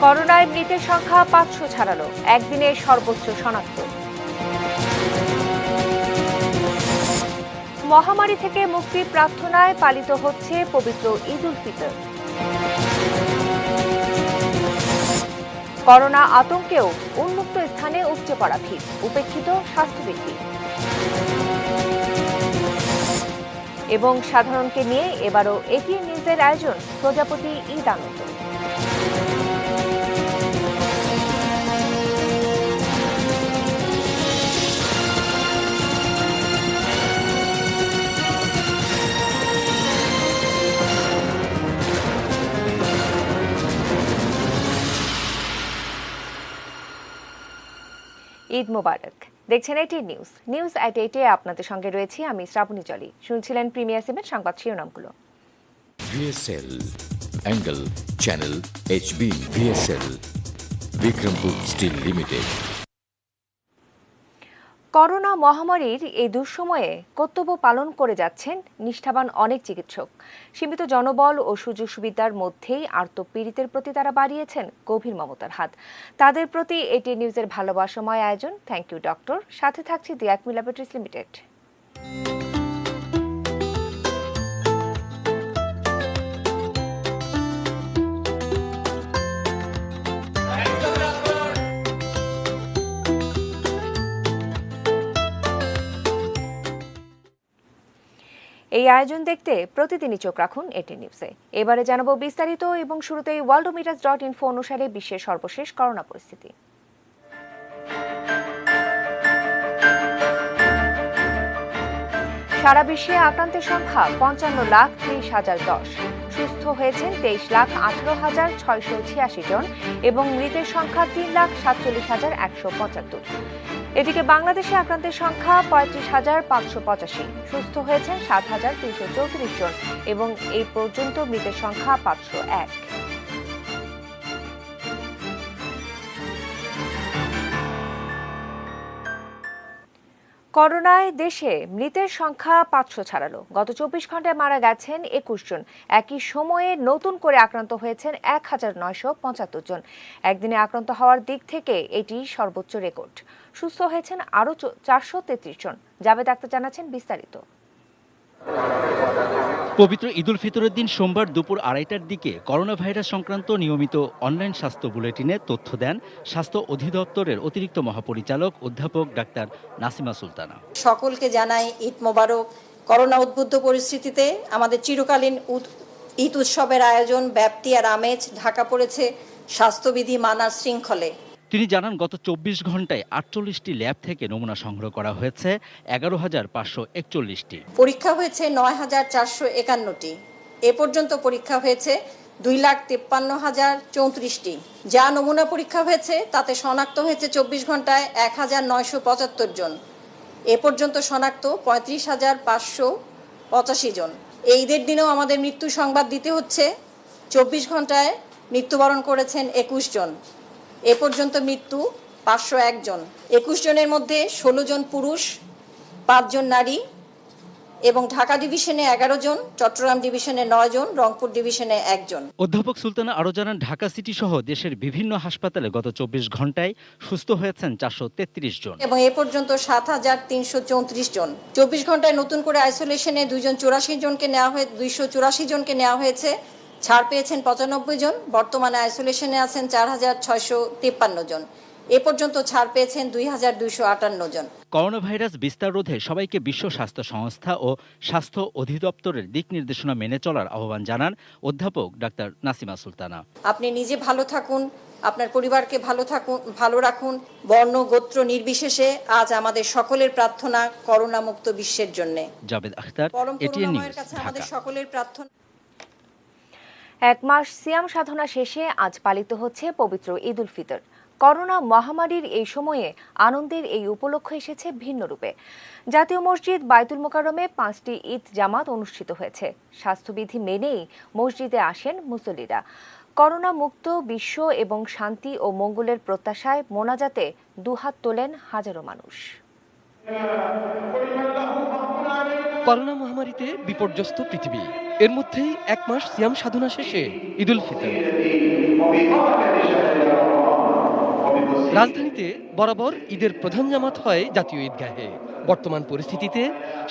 করোনায় মৃতের সংখ্যা 500 ছাড়ালো, একদিনে সর্বোচ্চ শনাক্ত। মহামারী থেকে মুক্তির প্রার্থনায় পালিত হচ্ছে পবিত্র ঈদ উল ফিতর। করোনা আতঙ্কেও উন্মুক্ত স্থানে উপচে পড়া ভিড়, উপেক্ষিত স্বাস্থ্যবিধি। এবং সাধারণকে নিয়ে এবারও এটিএন নিউজের আয়োজন প্রজাপতি ঈদ আনন্দ। ঈদ মোবারক। দেখছেন এটিএন নিউজ, নিউজ এট 8-এ আপনাদের সঙ্গে রয়েছি আমি শ্রাবণী জলি। শুনছিলেন প্রিমিয়ার সিমের সংবাদ শিরোনামগুলো। VSL Angle Channel HB VSL Vikrampuর স্টিল লিমিটেড। করোনা মহামারীর এই দুঃসময়ে কর্তব্য পালন করে যাচ্ছেন নিষ্ঠাবান অনেক চিকিৎসক। সীমিত জনবল ও সুযোগ সুবিধার মধ্যেই আর্তপীড়িতের প্রতি তারা বাড়িয়েছেন গভীর মমতার হাত। তাদের প্রতি এটিএন নিউজের ভালোবাসাময় আয়োজন থ্যাংক ইউ ডক্টর। সাথে থাকছি দি অ্যাকমি ল্যাবরেটরিজ লিমিটেড। এই আয়োজন দেখতে প্রতিদিনই চোখ রাখুন এটিএন নিউজে। এবারে জানাবো বিস্তারিত এবং শুরুতেই worldometers.info অনুসারে বিশ্বের সর্বশেষ করোনা পরিস্থিতি। সারা বিশ্বে আক্রান্তের সংখ্যা 55,30,010, সুস্থ হয়েছেন 23,18,686 জন এবং মৃতের সংখ্যা 3,47,175। এদিকে বাংলাদেশে আক্রান্তের সংখ্যা 35,585, সুস্থ হয়েছেন 7,334 জন এবং এই পর্যন্ত মৃতের সংখ্যা 501। করোনায় দেশে মৃতের সংখ্যা 500 ছাড়ালো। গত 24 ঘন্টায় মারা গেছেন 21 জন। একই সময়ে নতুন করে আক্রান্ত হয়েছেন 1,975 জন। একদিনে আক্রান্ত হওয়ার দিক থেকে এটি সর্বোচ্চ রেকর্ড। সুস্থ হয়েছেন আরও 433 জন। জাবেদ আক্তার জানাচ্ছেন বিস্তারিত। পবিত্র ঈদ উল ফিতরের দিন সোমবার দুপুর 2:30টার দিকে করোনা ভাইরাস সংক্রান্ত নিয়মিত অনলাইন স্বাস্থ্য বুলেটিনে তথ্য দেন স্বাস্থ্য অধিদপ্তরের অতিরিক্ত মহাপরিচালক অধ্যাপক ডাক্তার নাসিমা সুলতানা। সকলকে জানাই ঈদ মোবারক। করোনা উদ্বুদ্ধ পরিস্থিতিতে আমাদের চিরকালীন ঈদ উৎসবের আয়োজন, ব্যাপ্তি আর আমেজ ঢাকা পড়েছে স্বাস্থ্যবিধি মানার শৃঙ্খলে। তিনি জানান গত 24 ঘন্টায় 48টি ল্যাব থেকে নমুনা সংগ্রহ করা হয়েছে 11,541টি। পরীক্ষা হয়েছে 9,451টি। এ পর্যন্ত পরীক্ষা হয়েছে 2,53,034টি। যা নমুনা পরীক্ষা হয়েছে তাতে শনাক্ত হয়েছে 24 ঘন্টায় 1,975 জন। এ পর্যন্ত শনাক্ত 35,585 জন। এই ঈদের দিনেও আমাদের মৃত্যু সংবাদ দিতে হচ্ছে। 24 ঘন্টায় মৃত্যুবরণ করেছেন 21 জন। এ পর্যন্ত মৃত্যু 501 জন। 21 জনের মধ্যে 16 জন পুরুষ, 5 জন নারী এবং ঢাকা ডিভিশনে 11 জন, চট্টগ্রাম ডিভিশনে 9 জন, রংপুর ডিভিশনে 1 জন। অধ্যাপক সুলতানা আরও জানান ঢাকা সিটি সহ দেশের বিভিন্ন হাসপাতালে গত 24 ঘন্টায় সুস্থ হয়েছেন 433 জন এবং এ পর্যন্ত 7,334 জন। 24 ঘন্টায় নতুন করে আইসোলেশনে 284 জনকে নেওয়া হয়েছে। ছাড় পেয়েছেন 95 জন। বর্তমানে আইসোলেশনে আছেন 4,653 জন। এ পর্যন্ত ছাড় পেয়েছেন 2,258 জন। করোনা ভাইরাস বিস্তার রোধে সবাইকে বিশ্ব স্বাস্থ্য সংস্থা ও স্বাস্থ্য অধিদপ্তরের দিক নির্দেশনা মেনে চলার আহ্বান জানান অধ্যাপক ডাক্তার নাসিমা সুলতানা। আপনি নিজে ভালো থাকুন, আপনার পরিবারকে ভালো রাখুন। বর্ণ গোত্র নির্বিশেষে আজ আমাদের সকলের প্রার্থনা করোনা মুক্ত বিশ্বের জন্য। জাবেদ আখতার, এটিএন নিউজ, ঢাকা। সকলের প্রার্থনা। এক মাস সিয়াম সাধনা শেষে আজ পালিত হচ্ছে পবিত্র ঈদ উল ফিতর। করোনা মহামারীর এই সময়ে আনন্দের এই উপলক্ষ এসেছে ভিন্ন রূপে। জাতীয় মসজিদ বায়তুল মোকাররমে 5টি ঈদ জামাত অনুষ্ঠিত হয়েছে। স্বাস্থ্যবিধি মেনেই মসজিদে আসেন মুসল্লিরা। করোনা মুক্ত বিশ্ব এবং শান্তি ও মঙ্গলের প্রত্যাশায় মোনাজাতে দুহাত তোলেন হাজারো মানুষ। করোনা মহামারীতে বিপর্যস্ত পৃথিবী, এর মধ্যেই 1 মাস সিয়াম সাধনা শেষে ঈদুল ফিতর। রাজধানীতে বরাবর ঈদের প্রধান জামাত হয় জাতীয় ঈদগাহে। বর্তমান পরিস্থিতিতে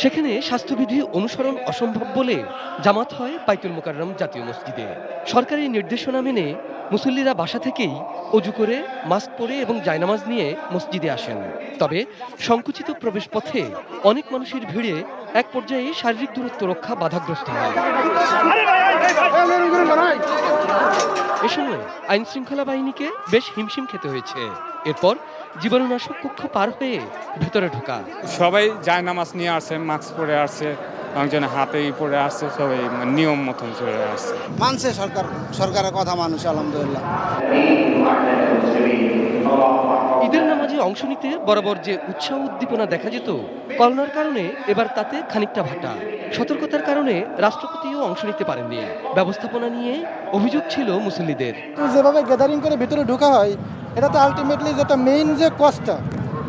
সেখানে স্বাস্থ্যবিধি অনুসরণ অসম্ভব বলে জামাত হয় বাইতুল মোকাররম জাতীয় মসজিদে। সরকারি নির্দেশনা মেনে মুসল্লিরা বাসা থেকেই অজু করে মাস্ক পরে এবং জায়নামাজ নিয়ে মসজিদে আসেন। তবে সংকুচিত প্রবেশপথে অনেক মানুষের ভিড়ে এক পর্যায়ে শারীরিক দূরত্ব রক্ষা বাধাগ্রস্ত হয়। এ সময় আইন শৃঙ্খলা বাহিনীকে বেশ হিমশিম খেতে হয়েছে। এরপর জীবাণুনাশক কক্ষ পার হয়ে ভেতরে ঢোকা। সবাই জায়নামাজ নিয়ে আসছে, মাস্ক পরে আসছে, একজন হাতেই পরে আসছে, সবাই নিয়ম মতন চলে আসছে। মানছে সরকারের কথা মানুষ আলহামদুলিল্লাহ। ঈদের নামাজে অংশ নিতে বরাবর যে উৎসাহ উদ্দীপনা দেখা যেত, করোনার কারণে এবার তাতে খানিকটা ভাটা। সতর্কতার কারণে রাষ্ট্রপতিও অংশ নিতে পারেননি। ব্যবস্থাপনা নিয়ে অভিযোগ ছিল মুসল্লিদের। যেভাবে গ্যাদারিং করে ভিতরে ঢোকা হয়, এটা তো আলটিমেটলি যেটা মেইন যে কষ্টটা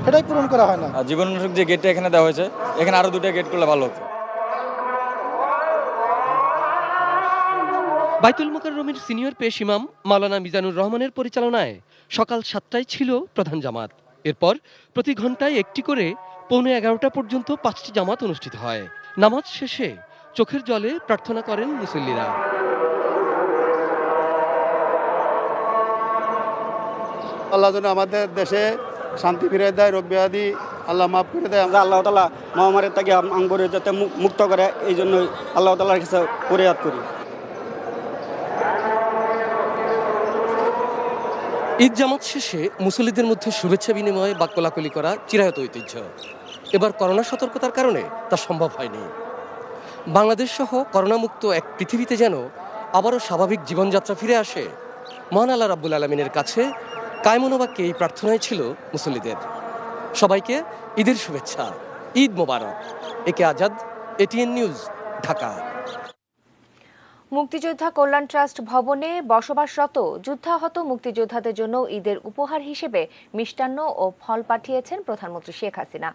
সেটাই পূরণ করা হয় না। জীবনাশক যে গেটটা এখানে দেওয়া হয়েছে, এখানে আরো 2টা গেট করলে ভালো হতো। বাইতুল মোকাররমের সিনিয়র পেশ ইমাম মাওলানা মিজানুর রহমানের পরিচালনায় সকাল 7টায় ছিল প্রধান জামাত। এরপর প্রতি ঘন্টায় একটি করে 11:15 পর্যন্ত 5টি জামাত অনুষ্ঠিত হয়। নামাজ শেষে চোখের জলে প্রার্থনা করেন মুসল্লিরা। আল্লাহ যেন আমাদের দেশে শান্তি ফিরে দেয়, রোগ ব্যাধি আল্লাহ মাফ করে দেয়। আমরা আল্লাহ তাআলা মহামারী থেকে আঙ্গুরে যাতে মুক্ত করে, এই জন্য আল্লাহ তাআলার কাছে ফরিয়াদ করি। ঈদ জামাত শেষে মুসল্লিদের মধ্যে শুভেচ্ছা বিনিময়ে বা কোলাকুলি করা চিরায়ত ঐতিহ্য। এবার করোনা সতর্কতার কারণে তা সম্ভব হয়নি। বাংলাদেশ সহ করোনামুক্ত এক পৃথিবীতে যেন আবারও স্বাভাবিক জীবনযাত্রা ফিরে আসে, মহান আল্লাহ রাব্বুল আলামিনের কাছে কায়মনোবাক্যে এই প্রার্থনাই ছিল মুসল্লিদের। সবাইকে ঈদের শুভেচ্ছা, ঈদ মোবারক। একে আজাদ, এটিএন নিউজ, ঢাকা। মুক্তিযোদ্ধা কল্যাণ ট্রাস্ট ভবনে বসবাসরত যুদ্ধাহত মুক্তিযোদ্ধাদের জন্য ঈদের উপহার হিসেবে মিষ্টান্ন ও ফল পাঠিয়েছেন প্রধানমন্ত্রী শেখ হাসিনা।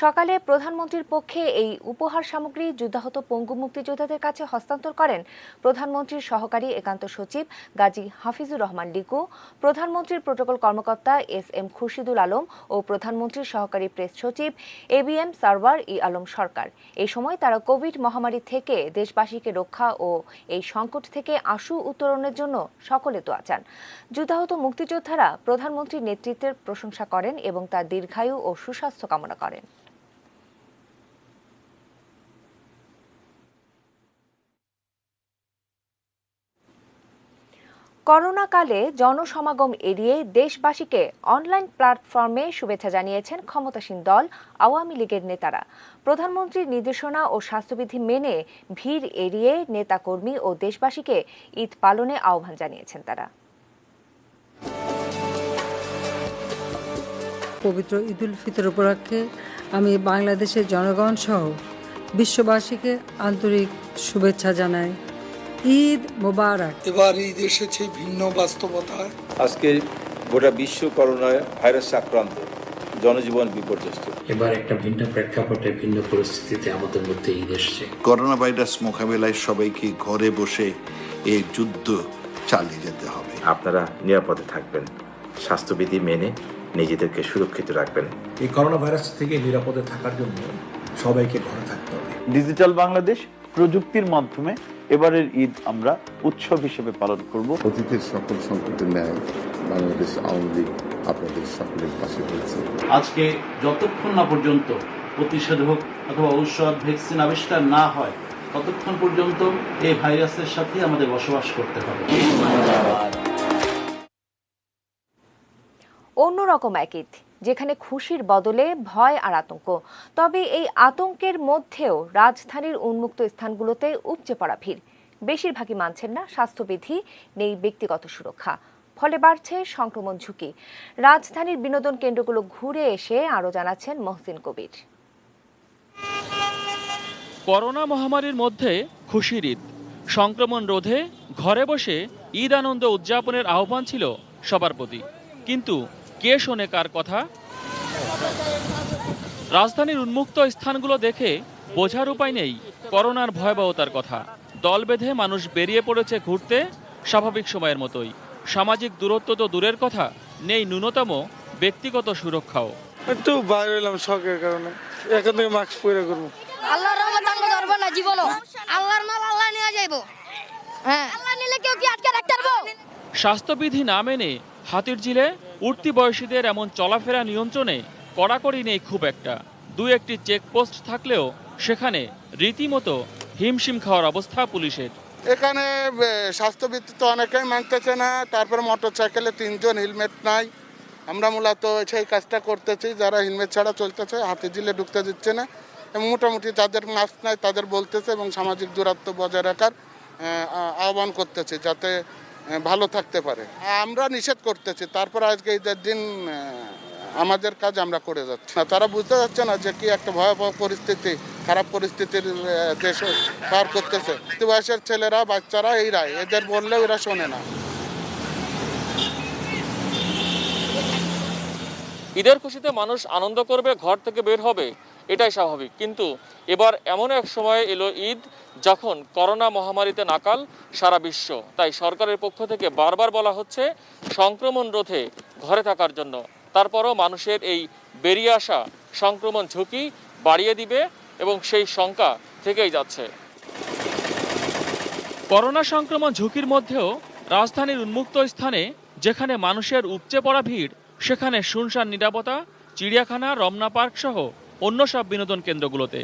সকালে প্রধানমন্ত্রীর পক্ষে এই উপহার সামগ্রী যুদ্ধাহত পঙ্গু মুক্তিযোদ্ধাদের কাছে হস্তান্তর করেন প্রধানমন্ত্রীর সহকারী একান্ত সচিব গাজী হাফিজুর রহমান লিকু, প্রধানমন্ত্রীর প্রোটোকল কর্মকর্তা এস.এম. খুরশিদুল আলম ও প্রধানমন্ত্রীর সহকারী প্রেস সচিব এ.বি.এম. সারওয়ার ই আলম সরকার। এই সময় তারা কোভিড মহামারী থেকে দেশবাসীকে রক্ষা ও এই সংকট থেকে আশু উত্তরণের জন্য সকলে দোয়া চান। যুদ্ধাহত মুক্তিযোদ্ধারা প্রধানমন্ত্রীর নেতৃত্বের প্রশংসা করেন এবং তার দীর্ঘায়ু ও সুস্বাস্থ্য কামনা করেন। করোনাকালে জনসমাগম এড়িয়ে দেশবাসীকে অনলাইন প্ল্যাটফর্মে শুভেচ্ছা জানিয়েছেন ক্ষমতাসীন দল আওয়ামী লীগের নেতারা। প্রধানমন্ত্রীর নির্দেশনা ও স্বাস্থ্যবিধি মেনে ভিড় এড়িয়ে নেতাকর্মী ও দেশবাসীকে ঈদ পালনে আহ্বান জানিয়েছেন তারা। পবিত্র ঈদুল ফিতর উপলক্ষে আমি বাংলাদেশের জনগণ সহ বিশ্ববাসীকে আন্তরিক শুভেচ্ছা জানাই। ঈদ মোবারক। এবার ঈদ এসেছে ভিন্ন বাস্তবতায়। আজকে গোটা বিশ্ব করোনা ভাইরাসে আক্রান্ত, জনজীবন বিপর্যস্ত। এবার একটা ভিন্ন প্রেক্ষাপটে, ভিন্ন পরিস্থিতিতে আমাদের মধ্যে ঈদ এসছে। করোনা ভাইরাস মোকাবেলায় সবাইকে ঘরে বসে এই যুদ্ধ চালিয়ে যেতে হবে। আপনারা নিরাপদে থাকবেন, স্বাস্থ্যবিধি মেনে নিজেদেরকে সুরক্ষিত রাখবেন। এই করোনা ভাইরাস থেকে নিরাপদে থাকার জন্য সবাইকে ঘরে থাকতে হবে। ডিজিটাল বাংলাদেশ প্রযুক্তির মাধ্যমে এবারের ঈদ আমরা উৎসব হিসেবে পালন করব। অতীতের সকল সংকটের ন্যায় বাংলাদেশ আওয়ামী লীগ আপনাদের সকলের পাশে রয়েছে। আজকে যতক্ষণ না পর্যন্ত প্রতিষেধক অথবা ঔষধ, ভ্যাকসিন আবিষ্কার না হয়, ততক্ষণ পর্যন্ত এই ভাইরাসের সাথে আমাদের বসবাস করতে হবে। অন্যরকম এক ঈদ, যেখানে খুশির বদলে ভয় আর আতঙ্ক। তবে এই আতঙ্কের মধ্যেও রাজধানীর উন্মুক্ত স্থানগুলোতে উপচে পড়া ভিড়। বেশিরভাগই মানছেন না স্বাস্থ্যবিধি, নেই ব্যক্তিগত সুরক্ষা, ফলে বাড়ছে সংক্রমণ ঝুঁকি। রাজধানীর বিনোদন কেন্দ্রগুলো ঘুরে এসে আরও জানাচ্ছেন মহসিন কবির। করোনা মহামারীর মধ্যে খুশির ঈদ, সংক্রমণ রোধে ঘরে বসে ঈদ আনন্দ উদযাপনের আহ্বান ছিল সবার প্রতি। কিন্তু কে শোনে কার কথা? রাজধানীর উন্মুক্ত স্থানগুলো দেখে বোঝার উপায় নেই করোনার ভয়াবহতার কথা। দল বেঁধে মানুষ বেরিয়ে পড়েছে ঘুরতে স্বাভাবিক সময়ের মতোই। সামাজিক দূরত্ব তো দূরের কথা, নেই ন্যূনতম ব্যক্তিগত সুরক্ষাও। একটু বাইরে এলাম শখের কারণে, এখন থেকে মাস্ক পরে করবো। আল্লাহর রহমত আমরা ধরবো না জীবনও, আল্লাহর মাল আল্লাহ নিয়ে যাইবো। হ্যাঁ, আল্লাহ নিলে কেউ কি আটকে রাখতে পারবো? স্বাস্থ্যবিধি না মেনে হাতিরঝিলে উঠতি বয়সীদের এমন চলাফেরা নিয়ন্ত্রণে কড়াকড়ি নেই খুব একটা। দুই একটি চেকপোস্ট থাকলেও সেখানে রীতিমতো হিমশিম খাওয়ার অবস্থা পুলিশের। এখানে স্বাস্থ্যবিধি তো অনেকেই মানতেছে না, তারপর মোটরসাইকেলে 3 জন হেলমেট নাই। আমরা মূলত সেই কাজটা করতেছি, যারা হেলমেট ছাড়া চলতেছে হাতিরঝিলে ঢুকতে দিচ্ছে না, এবং মোটামুটি যাদের মাস্ক নাই তাদের বলতেছে এবং সামাজিক দূরত্ব বজায় রাখার আহ্বান করতেছে যাতে ভালো থাকতে পারে। আমরা নিষেধ করতেছি, তারপর আজকে ঈদের দিন আমাদের কাজ আমরা করে যাচ্ছি না। তারা বুঝতে যাচ্ছে না যে কি একটা ভয়াবহ পরিস্থিতি, খারাপ পরিস্থিতির দেশ পার করতেছে। বয়সের ছেলেরা বাচ্চারা এইরাই, এদের বললেও এরা শোনে না। ঈদের খুশিতে মানুষ আনন্দ করবে, ঘর থেকে বের হবে, এটাই স্বাভাবিক। কিন্তু এবার এমন এক সময় এলো ঈদ যখন করোনা মহামারীতে নাকাল সারা বিশ্ব। তাই সরকারের পক্ষ থেকে বারবার বলা হচ্ছে সংক্রমণ রোধে ঘরে থাকার জন্য। তারপরও মানুষের এই বেরিয়ে আসা সংক্রমণ ঝুঁকি বাড়িয়ে দিবে এবং সেই শঙ্কা থেকেই যাচ্ছে। করোনা সংক্রমণ ঝুঁকির মধ্যেও রাজধানীর উন্মুক্ত স্থানে যেখানে মানুষের উপচে পড়া ভিড়, সেখানে শুনশান নিরাপত্তা, চিড়িয়াখানা, রমনা পার্ক সহ অন্য সব বিনোদন কেন্দ্রগুলোতে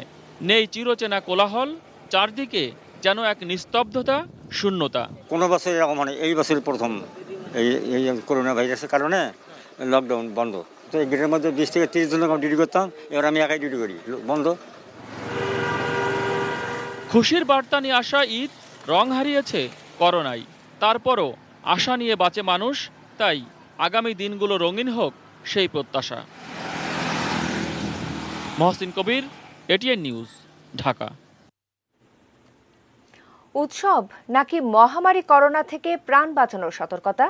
নেই চিরচেনা কোলাহল, চারদিকে যেন এক নিস্তব্ধতা, শূন্যতা। কোনো বছর এরকম মানে এই বছর প্রথম এই করোনা ভাইরাসের কারণে লকডাউন বন্ধ। তো এই গেটের মধ্যে 20 থেকে 30 জন ডিউটি করতাম, এবার আমি একাই ডিউটি করি, বন্ধ। খুশির বার্তা নিয়ে আসা ঈদ রং হারিয়েছে করোনায়, তারপরও আশা নিয়ে বাঁচে মানুষ। তাই আগামী দিনগুলো রঙিন হোক সেই প্রত্যাশা। মহসিন কবির, এটিএন নিউজ, ঢাকা। উৎসব নাকি মহামারী করোনা থেকে প্রাণ বাঁচানোর সতর্কতা?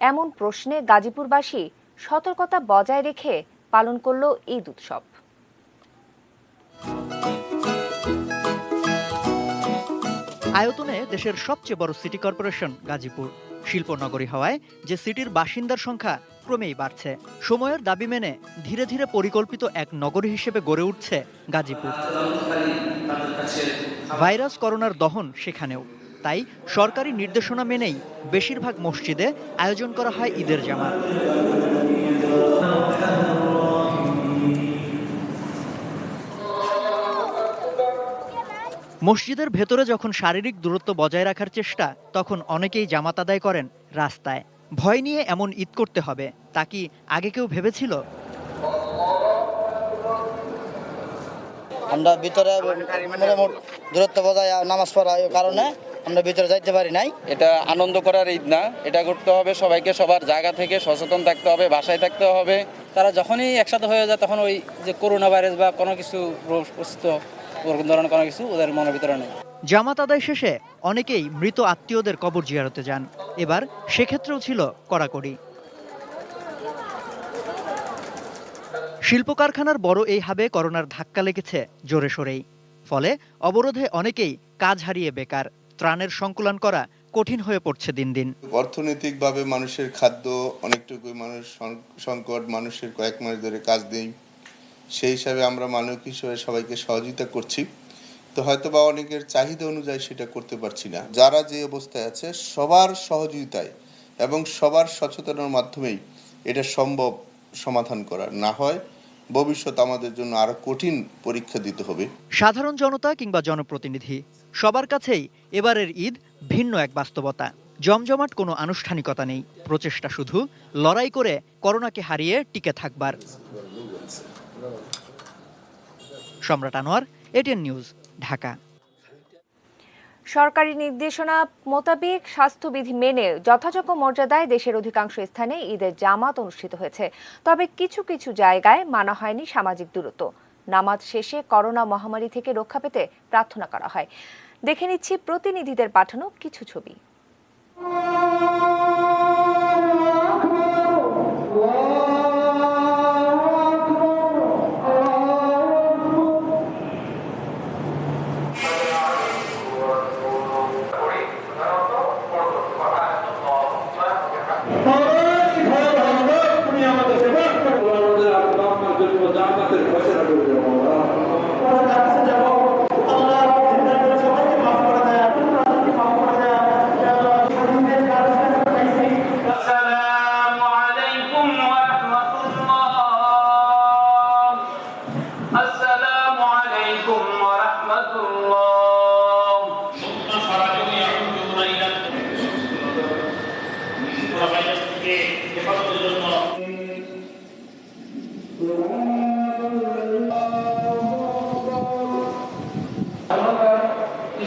এমন প্রশ্নে গাজীপুরবাসী সতর্কতা বজায় রেখে পালন করল ঈদ উৎসব। আয়তনে দেশের সবচেয়ে বড় সিটি কর্পোরেশন গাজীপুর। শিল্পনগরী হওয়ায় যে সিটির বাসিন্দার সংখ্যা ক্রমেই বাড়ছে। সময়ের দাবি মেনে ধীরে ধীরে পরিকল্পিত এক নগরী হিসেবে গড়ে উঠছে গাজীপুর। ভাইরাস করোনার দহন সেখানেও। তাই সরকারি নির্দেশনা মেনেই বেশিরভাগ মসজিদে আয়োজন করা হয় ঈদের জামাত। মসজিদের ভেতরে যখন শারীরিক দূরত্ব বজায় রাখার চেষ্টা, তখন অনেকেই জামাত আদায় করেন রাস্তায়। ভয় নিয়ে এমন ঈদ করতে হবে তা কি আগে কেউ ভেবেছিল? আমরা ভিতরে দূরত্ব বজায় নামাজ পড়ার কারণে আমরা ভিতরে যাইতে পারি নাই। এটা আনন্দ করার ঈদ না, এটা করতে হবে সবাইকে সবার জায়গা থেকে সচেতন থাকতে হবে, বাসায় থাকতে হবে। তারা যখনই একসাথে হয়ে যায় তখন ওই যে করোনা ভাইরাস বা কোনো কিছু ওরকম ধরনের কোনো কিছু ওদের মনের ভিতরে নেই। জামাত আদায় শেষে অনেকেই মৃত আত্মীয়দের কবর জিয়ারতে যান। এবার সেক্ষেত্রেও ছিল কড়াকড়ি। শিল্প কারখানার বড় এই হাবে করোনার ধাক্কা লেগেছে জোরে সোরেই। ফলে অবরোধে অনেকেই কাজ হারিয়ে বেকার। ত্রাণের সংকুলন করা কঠিন হয়ে পড়ছে দিন দিন। অর্থনৈতিকভাবে মানুষের খাদ্য অনেকটুকু মানুষ সংকট, মানুষের কয়েক মাস ধরে কাজ নেই। সেই হিসাবে আমরা মানবিক হিসেবে সবাইকে সহযোগিতা করছি। তো হয়তো বা অনেকের চাহিদা অনুযায়ী সেটা করতে পারছি না। যারা যে অবস্থায় আছে সবার সহযোগিতায় এবং সবার সচেতনার মাধ্যমেই এটা সম্ভব সমাধান করা। না হয় ভবিষ্যৎ আমাদের জন্য আরো কঠিন পরীক্ষা দিতে হবে। সাধারণ জনতা কিংবা জনপ্রতিনিধি সবার কাছেই এবারের ঈদ ভিন্ন এক বাস্তবতা। জমজমাট কোনো আনুষ্ঠানিকতা নেই, প্রচেষ্টা শুধু লড়াই করে করোনাকে হারিয়ে টিকে থাকবার। সম্রাট আনোয়ার, এটিএন নিউজ, ঢাকা। সরকারি নির্দেশনা মোতাবেক স্বাস্থ্যবিধি মেনে যথাযোগ্য মর্যাদায় দেশের অধিকাংশ স্থানে ঈদের জামাত অনুষ্ঠিত হয়েছে। তবে কিছু কিছু জায়গায় মানা হয়নি সামাজিক দূরত্ব। নামাজ শেষে করোনা মহামারী থেকে রক্ষা পেতে প্রার্থনা করা হয়। দেখে নিচ্ছি প্রতিনিধিদের পাঠানো কিছু ছবি।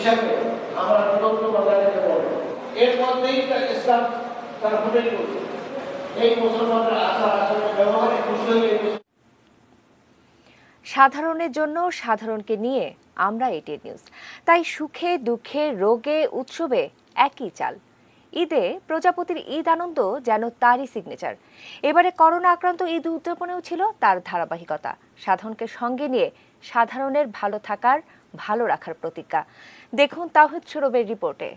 হিসাবে আমরা দূরত্ব বজায় রেখে বলব। এর মধ্যেই ইসলাম তারা ফুটে করছে। এই মুসলমানরা আচার আচরণ ব্যবহারে খুশি হয়ে সাধারণের জন্য সাধারণকে নিয়ে আমরা এটিএন নিউজ। তাই সুখে দুঃখে রোগে উৎসবে একই চাল। ঈদে প্রজাপতির ঈদ আনন্দ যেন তারই সিগনেচার। এবারে করোনা আক্রান্ত ঈদ উদযাপনেও ছিল তার ধারাবাহিকতা। সাধারণকে সঙ্গে নিয়ে সাধারণের ভালো থাকার ভালো রাখার প্রতিজ্ঞা। দেখুন তাওহিদ সৌরভের রিপোর্টে।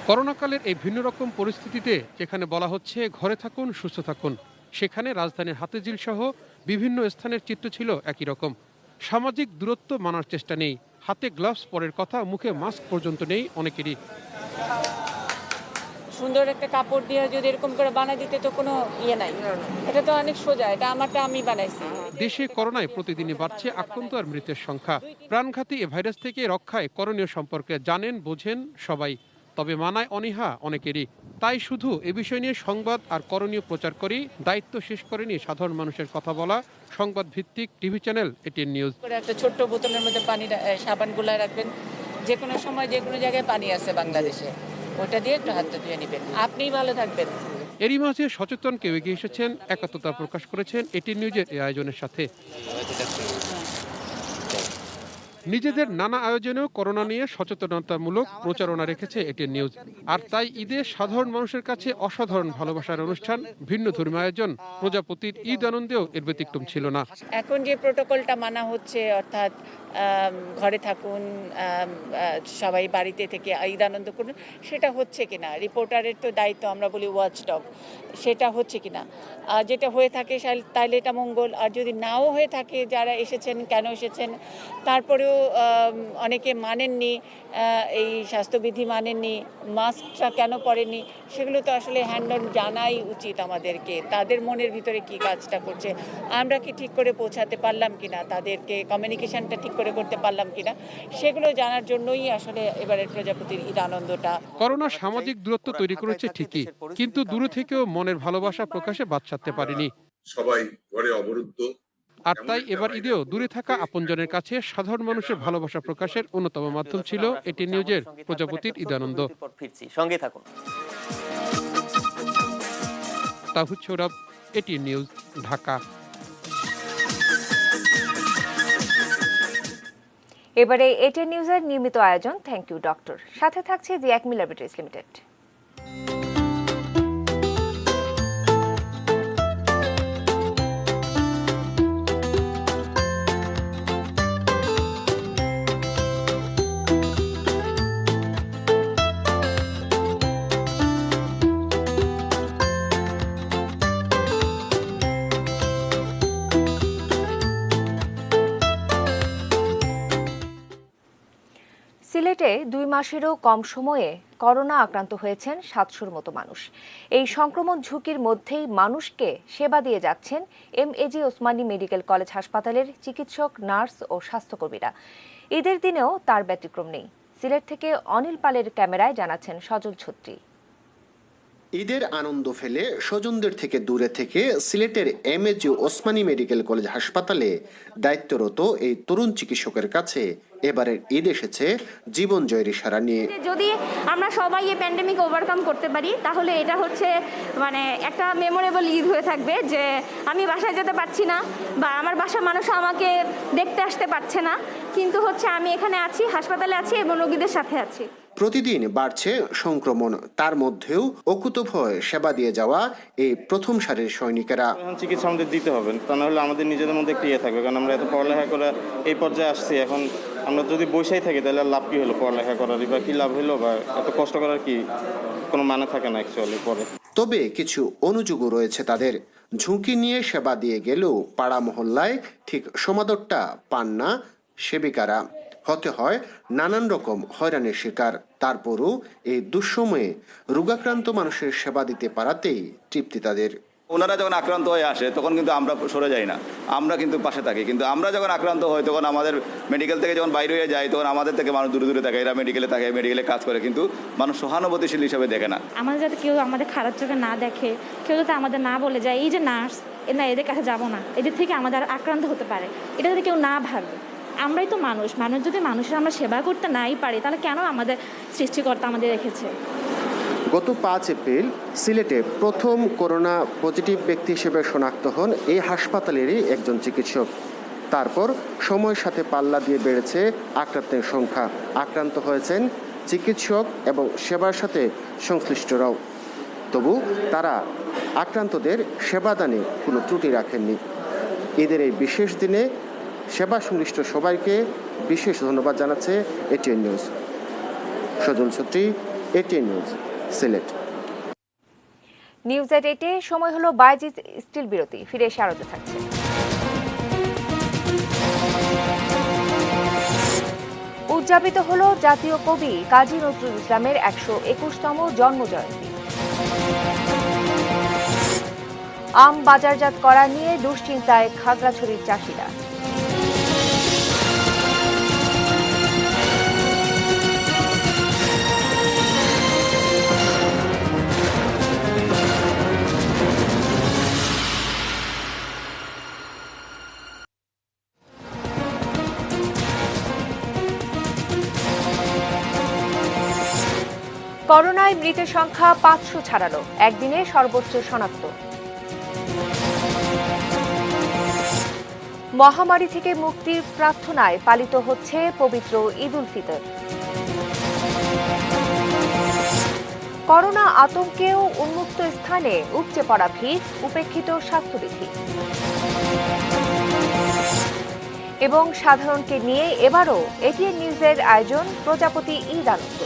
করোনাকালের এই ভিন্ন রকম পরিস্থিতিতে যেখানে বলা হচ্ছে ঘরে থাকুন, সুস্থ থাকুন, সেখানে রাজধানীর হাতিঝিল সহ বিভিন্ন স্থানের চিত্র ছিল একই রকম। সামাজিক দূরত্ব মানার চেষ্টা নেই, হাতে গ্লাভস পরের কথা, মুখে মাস্ক পর্যন্ত নেই অনেকেরই। সুন্দর একটা কাপড় দিয়ে যদি এরকম করে বানাই দিতে তো কোনো ইয়ে নাই, এটা তো অনেক সোজা, এটা আমারটা আমি বানাইছি। দেশে করোনায় প্রতিদিনই বাড়ছে আক্রান্ত আর মৃতের সংখ্যা। প্রাণঘাতী এ ভাইরাস থেকে রক্ষায় করণীয় সম্পর্কে জানেন বোঝেন সবাই, তবে মানায় অনীহা অনেকেরই। তাই শুধু এ বিষয় নিয়ে সংবাদ আর করণীয় প্রচার করেই দায়িত্ব শেষ করেনি সাধারণ মানুষের কথা বলা সংবাদ ভিত্তিক টিভি চ্যানেল এটিএন নিউজ। একটা ছোট্ট বোতলের মধ্যে পানি সাবান গুলায় রাখবেন, যে কোনো সময় যে কোনো জায়গায় পানি আছে বাংলাদেশে, ওটা দিয়ে একটু হাতটা ধুয়ে নেবেন, আপনিই ভালো থাকবেন। এরই মাঝে সচেতন কেউ এগিয়ে এসেছেন, একাত্মতা প্রকাশ করেছেন এটিএন নিউজের এই আয়োজনের সাথে। নিজেদের নানা আয়োজনেও করোনা নিয়ে সচেতনতামূলক প্রচারণা রেখেছে এটিএন নিউজ। আর তাই ঈদে সাধারণ মানুষের কাছে অসাধারণ ভালোবাসার অনুষ্ঠান, ভিন্ন ধর্মীয় আয়োজন, প্রজাপতির ঈদ আনন্দেও এর ব্যতিক্রম ছিল না। এখন যে প্রোটোকলটা মানা হচ্ছে, অর্থাৎ ঘরে থাকুন, সবাই বাড়িতে থেকে ঈদ আনন্দ করুন, সেটা হচ্ছে কিনা, রিপোর্টারের তো দায়িত্ব, আমরা বলি ওয়াচডগ, সেটা হচ্ছে কিনা। যেটা হয়ে থাকে তাহলে এটা মঙ্গল, আর যদি নাও হয়ে থাকে, যারা এসেছেন কেন এসেছেন, তারপরেও অনেকে মানেননি, এই স্বাস্থ্যবিধি মানেননি, মাস্কটা কেন পরেননি, সেগুলো তো আসলে হ্যান্ডল জানাই উচিত আমাদেরকে। তাদের মনের ভিতরে কি কাজটা করছে, আমরা কি ঠিক করে পৌঁছাতে পারলাম কিনা, তাদেরকে কমিউনিকেশনটা ঠিক করে করতে পারলাম কিনা, সেগুলো জানার জন্যই আসলে এবারের প্রজাপতির ঈদ আনন্দটা। করোনা সামাজিক দূরত্ব তৈরি করেছে ঠিকই, কিন্তু দূরে থেকেও মনের ভালোবাসা প্রকাশে বাদ সাধতে পারেনি সবাই। ঘরে অবরুদ্ধ, আর তাই এবার ঈদেও দূরে থাকা আপনজনের কাছে সাধারণ মানুষের ভালোবাসা প্রকাশের অন্যতম মাধ্যম ছিল এটিএন নিউজের প্রজাপতির ঈদ আনন্দ। সঙ্গে থাকুন। তাওহিদ সৌরভ, এটিএন নিউজ, ঢাকা। এবারে এটিএন নিউজের নিয়মিত আয়োজন থ্যাংক ইউ ডক্টর, সাথে থাকছে দি একমি ল্যাবরেটরিজ লিমিটেড। সিলেটে 2 মাসেরও কম সময়ে করোনা আক্রান্ত হয়েছেন 700-র মতো মানুষ। এই সংক্রমণ ঝুঁকির মধ্যেই মানুষকে সেবা দিয়ে যাচ্ছেন এমএজি ওসমানী মেডিকেল কলেজ হাসপাতালের চিকিৎসক, নার্স ও স্বাস্থ্যকর্মীরা। ঈদের দিনেও তার ব্যতিক্রম নেই। সিলেট থেকে অনিল পালের ক্যামেরায় জানাচ্ছেন সজল ছত্রী। ঈদের আনন্দ ফেলে স্বজনদের থেকে দূরে থেকে সিলেটের এমএজি ওসমানী মেডিকেল কলেজ হাসপাতালে দায়িত্বরত এই তরুণ চিকিৎসকের কাছে এবারের ঈদ এসেছে জীবন জয়ের ইশারা নিয়ে। যদি আমরা সবাই এই প্যান্ডেমিক ওভারকাম করতে পারি, তাহলে এটা হচ্ছে মানে একটা মেমোরেবল ঈদ হয়ে থাকবে, যে আমি বাসায় যেতে পারছি না বা আমার বাসার মানুষ আমাকে দেখতে আসতে পারছে না, কিন্তু হচ্ছে আমি এখানে আছি, হাসপাতালে আছি এবং রোগীদের সাথে আছি। প্রতিদিন বাড়ছে সংক্রমণ, তার মধ্যেও অকুতোভয় সেবা দিয়ে যাওয়া এই প্রথম সারির সৈনিকেরা। চিকিৎসা আমাদের দিতে হবে, তা নাহলে আমাদের নিজেদের মধ্যে একটা ইয়ে থাকবে, কারণ আমরা এত পড়ালেখা করে এই পর্যায়ে আসছি। এখন আমরা যদি বসেই থাকি তাহলে লাভ কি হলো পড়ালেখা করার, বা কি লাভ হলো, বা এত কষ্ট করার কি কোনো মানে থাকে না অ্যাকচুয়ালি পরে। তবে কিছু অনুযোগও রয়েছে তাদের। ঝুঁকি নিয়ে সেবা দিয়ে গেলেও পাড়া মহল্লায় ঠিক সমাদরটা পান না সেবিকারা, হতে হয় নানান রকম হয়রানির শিকার। তারপরও এই দুঃসময়ে রোগাক্রান্ত মানুষের সেবা দিতে পারাতেই তৃপ্তি তাদের। ওনারা যখন আক্রান্ত হয়ে আসে তখন কিন্তু আমরা সরে যাই না, আমরা কিন্তু পাশে থাকি। কিন্তু আমরা যখন আক্রান্ত হই তখন আমাদের মেডিকেল থেকে যখন বাইরে হয়ে যায় তখন আমাদের থেকে মানুষ দূরে দূরে থাকে, এরা মেডিকেলে থাকে, মেডিকেলে কাজ করে, কিন্তু মানুষ সহানুভূতিশীল হিসাবে দেখে না। আমাদের যাতে কেউ আমাদের খারাপ চোখে না দেখে, কেউ যাতে আমাদের না বলে যায় এই যে নার্স, না এদের কাছে যাবো না, এদের থেকে আমাদের আক্রান্ত হতে পারে, এটা যাতে কেউ না ভাবে। আমরাই তো মানুষ যদি মানুষের আমরা সেবা করতে নাই পারি তাহলে কেন আমাদের সৃষ্টিকর্তা আমাদের রেখেছে। গত 5 এপ্রিল সিলেটে প্রথম করোনা পজিটিভ ব্যক্তি হিসেবে শনাক্ত হন এই হাসপাতালেরই একজন চিকিৎসক। তারপর সময়ের সাথে পাল্লা দিয়ে বেড়েছে আক্রান্তের সংখ্যা। আক্রান্ত হয়েছেন চিকিৎসক এবং সেবার সাথে সংশ্লিষ্টরাও। তবু তারা আক্রান্তদের সেবাদানে কোনো ত্রুটি রাখেননি। ঈদের এই বিশেষ দিনে সেবা সংশ্লিষ্ট সবাইকে বিশেষ ধন্যবাদ জানাচ্ছে ATN news. Sajal Chhatri, ATN news, Sylhet. News at 8-এ সময় হলো বায়জিৎ স্টিল বিরতি। ফিরে এসে আরতে থাকছে। উদযাপিত হলো জাতীয় কবি কাজী নজরুল ইসলামের 121তম জন্মজয়ন্তী। আম বাজারজাত করা নিয়ে দুশ্চিন্তায় খাগড়াছড়ির চাষিরা। করোনায় মৃতের সংখ্যা 500 ছাড়ালো, একদিনে সর্বোচ্চ শনাক্ত। মহামারী থেকে মুক্তির প্রার্থনায় পালিত হচ্ছে পবিত্র ঈদ উল ফিতর। করোনা আতঙ্কেও উন্মুক্ত স্থানে উপচে পড়া ভিড়, উপেক্ষিত স্বাস্থ্যবিধি। এবং সাধারণকে নিয়ে এবারও এটিএন নিউজের আয়োজন প্রজাপতি ঈদ আনন্দ।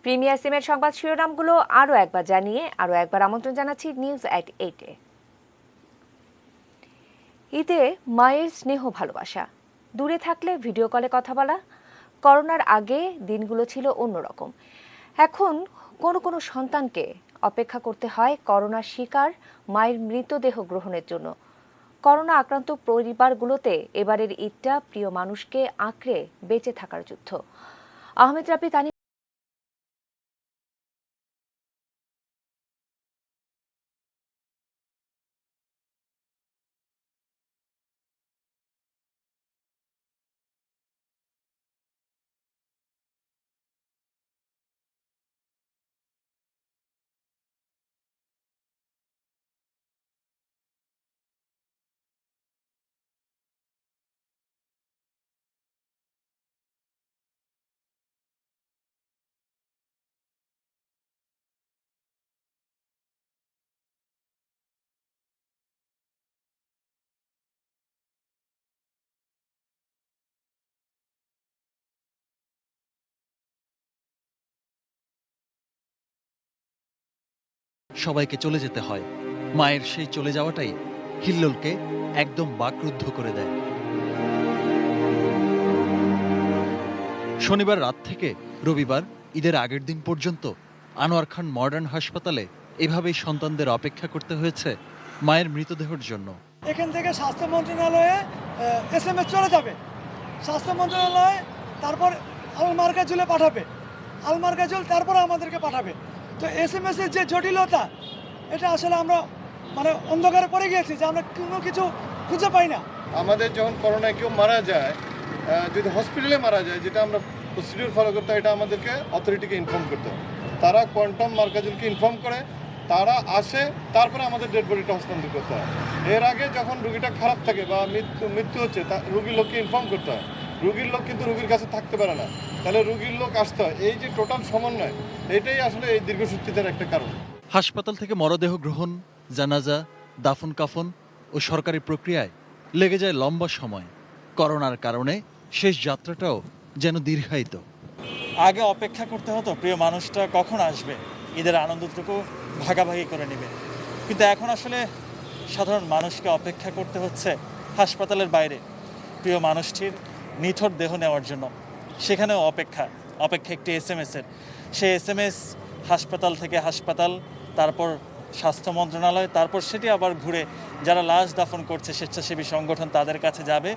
প্রিমিয়ার সিমের সংবাদ শিরোনামগুলো আরও একবার জানিয়ে আরও একবার আমন্ত্রণ জানাচ্ছি নিউজ এট 8-এ। ঈদে মায়ের স্নেহ ভালোবাসা, দূরে থাকলে ভিডিও কলে কথা বলা। করোনার আগে দিনগুলো ছিল অন্যরকম। এখন কোনো সন্তানকে অপেক্ষা করতে হয় করোনার শিকার মায়ের মৃতদেহ গ্রহণের জন্য। করোনা আক্রান্ত পরিবারগুলোতে এবারের ঈদটা প্রিয় মানুষকে আঁকড়ে বেঁচে থাকার যুদ্ধ। আহমেদ রাব্বি তানি। সবাইকে চলে যেতে হয়। মায়ের সেই চলে যাওয়াটাই হিল্লোলকে একদম বাকরুদ্ধ করে দেয়। শনিবার রাত থেকে রবিবার ঈদের আগের দিন পর্যন্ত আনোয়ার খান মডার্ন হাসপাতালে এভাবেই সন্তানদের অপেক্ষা করতে হয়েছে মায়ের মৃতদেহের জন্য। এখান থেকে স্বাস্থ্য মন্ত্রণালয়ে SMS চলে যাবে, স্বাস্থ্য মন্ত্রণালয় তারপর আলমার্কাজুলে পাঠাবে, আলমার্কাজুল তারপর আমাদেরকে পাঠাবে। তো SMS এর যে জটিলতা, এটা আসলে আমরা অন্ধকারে পড়ে গিয়েছি যে আমরা কোনো কিছু খুঁজে পাই না। আমাদের যখন করোনায় কেউ মারা যায়, যদি হসপিটালে মারা যায়, যেটা আমরা প্রসিডিউর ফলো করতে হয়, এটা আমাদেরকে অথরিটিকে ইনফর্ম করতে হয়। তারা কোয়ান্টাম মার্কাজুলকে ইনফর্ম করে, তারা আসে, তারপরে আমাদের ডেড বডিটা হস্তান্তর করতে হয়। এর আগে যখন রুগীটা খারাপ থাকে বা মৃত্যু হচ্ছে, রুগীর লোককে ইনফর্ম করতে হয়। রুগীর লোক কিন্তু রুগীর কাছে থাকতে পারে না, তাহলে রুগীর লোক আসতে হয়। এই যে টোটাল সমন্বয়, এটাই আসলে এই দীর্ঘসূত্রিতার একটা কারণ। হাসপাতাল থেকে মরদেহ গ্রহণ, জানাজা, দাফন কাফন ও সরকারি প্রক্রিয়ায় লেগে যায় লম্বা সময়। করোনার কারণে শেষ যাত্রাটাও যেন দীর্ঘায়িত। আগে অপেক্ষা করতে হতো প্রিয় মানুষটা কখন আসবে, ঈদের আনন্দটুকু ভাগাভাগি করে নেবে। কিন্তু এখন আসলে সাধারণ মানুষকে অপেক্ষা করতে হচ্ছে হাসপাতালের বাইরে প্রিয় মানুষটির নিথর দেহ নেওয়ার জন্য। সেখানেও অপেক্ষা একটি SMS-এর। সেই SMS হাসপাতাল থেকে হাসপাতাল, তারপর স্বাস্থ্য মন্ত্রণালয়, তারপর সেটি আবার ঘুরে যারা লাশ দাফন করছে স্বেচ্ছাসেবী সংগঠন তাদের কাছে যাবে।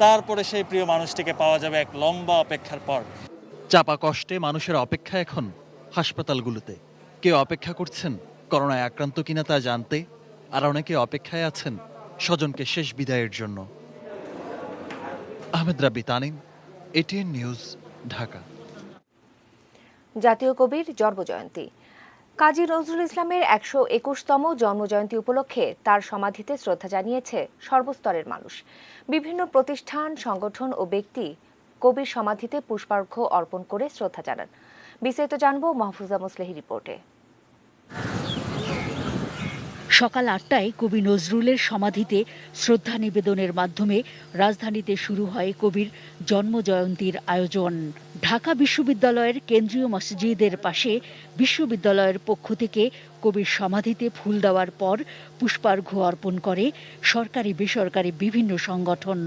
তারপরে সেই প্রিয় মানুষটিকে পাওয়া যাবে এক লম্বা অপেক্ষার পর। চাপা কষ্টে মানুষের অপেক্ষা এখন হাসপাতালগুলোতে। কেউ অপেক্ষা করছেন করোনায় আক্রান্ত কিনা তা জানতে, আর অনেকে অপেক্ষায় আছেন স্বজনকে শেষ বিদায়ের জন্য। আহমেদ রাব্বি তানিম, এটিএন নিউজ, ঢাকা। জাতীয় কবির জন্মজয়ন্তী। কাজী নজরুল ইসলামের ১২১তম জন্মজয়ন্তী উপলক্ষে তার সমাধিতে শ্রদ্ধা জানিয়েছে সর্বস্তরের মানুষ। বিভিন্ন প্রতিষ্ঠান, সংগঠন ও ব্যক্তি কবির সমাধিতে পুষ্পার্ঘ্য অর্পণ করে শ্রদ্ধা জানান। বিস্তারিত জানব মাহফুজা মুসলেহি রিপোর্টে। সকাল ৮টায় কবি নজরুলের সমাধিতে শ্রদ্ধা নিবেদনের মাধ্যমে রাজধানীতে শুরু হয় কবির জন্মজয়ন্তীর আয়োজন। ঢাকা বিশ্ববিদ্যালয়ের কেন্দ্রীয় মসজিদের পাশে বিশ্ববিদ্যালয়ের পক্ষ থেকে কবির সমাধিতে ফুল দেওয়ার পর পুষ্পার্ঘ্য অর্পণ করে সরকারি বেসরকারি বিভিন্ন সংগঠন।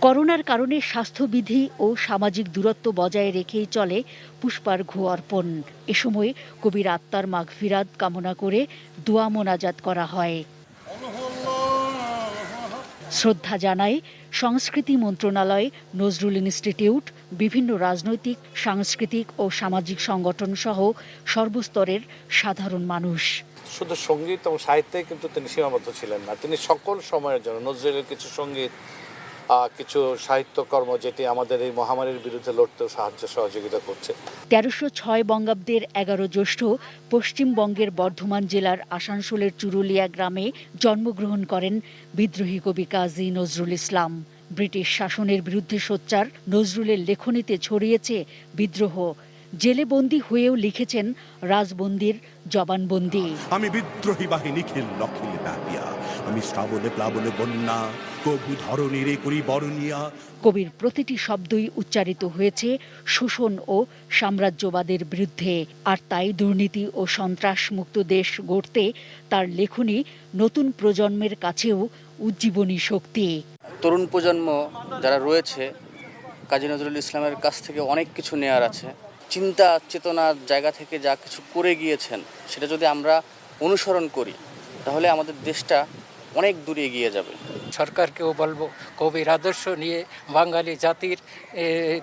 করোনার কারণে স্বাস্থ্যবিধি ও সামাজিক দূরত্ব বজায় রেখেই চলে পুষ্পার্ঘ্য অর্পণ। এ সময় কবির আত্মার মাগফিরাত কামনা করে দোয়া মোনাজাত করা হয়। শ্রদ্ধা জানায় সংস্কৃতি মন্ত্রণালয়, নজরুল ইনস্টিটিউট, বিভিন্ন রাজনৈতিক, সাংস্কৃতিক ও সামাজিক সংগঠন সহ সর্বস্তরের সাধারণ মানুষ। শুধু সঙ্গীত এবং সাহিত্যে কিন্তু তিনি সীমাবদ্ধ ছিলেন না, তিনি সকল সময়ের জন্য নজরুলের কিছু সঙ্গীত, কিছু সাহিত্যকর্ম যেটি আমাদের এই মহামারীর বিরুদ্ধে লড়তেও সাহায্য সহযোগিতা করছে। ১৩০৬ বঙ্গাব্দের ১১ জ্যৈষ্ঠ পশ্চিমবঙ্গের বর্ধমান জেলার আসানসোলের চুরুলিয়া গ্রামে জন্মগ্রহণ করেন বিদ্রোহী কবি কাজী নজরুল ইসলাম। ব্রিটিশ শাসনের বিরুদ্ধে সোচ্চার নজরুলের লেখনীতে ছড়িয়েছে বিদ্রোহ। জেলে বন্দী হয়েও লিখেছেন রাজবন্দির জবানবন্দি। আমি বিদ্রোহী বাহিনী খিল লখিল দাহিয়া, আমি শ্রাবণে প্লাবনে বন্যা, কবু ধরণীরে করি বরণিয়া। কবির প্রতিটি শব্দই উচ্চারিত হয়েছে শোষণ ও সাম্রাজ্যবাদের বিরুদ্ধে। আর তাই দুর্নীতি ও সন্ত্রাস মুক্ত দেশ গড়তে তার লেখনী নতুন প্রজন্মের কাছেও উজ্জীবনী শক্তি। তরুণ প্রজন্ম যারা রয়েছে, কাজী নজরুল ইসলামের কাছ থেকে অনেক কিছু নেয়ার আছে। চিন্তা চেতনার জায়গা থেকে যা কিছু করে গিয়েছেন সেটা যদি আমরা অনুসরণ করি তাহলে আমাদের দেশটা অনেক দূরে এগিয়ে যাবে। সরকারকেও বলবো, কবির আদর্শ নিয়ে বাঙালি জাতির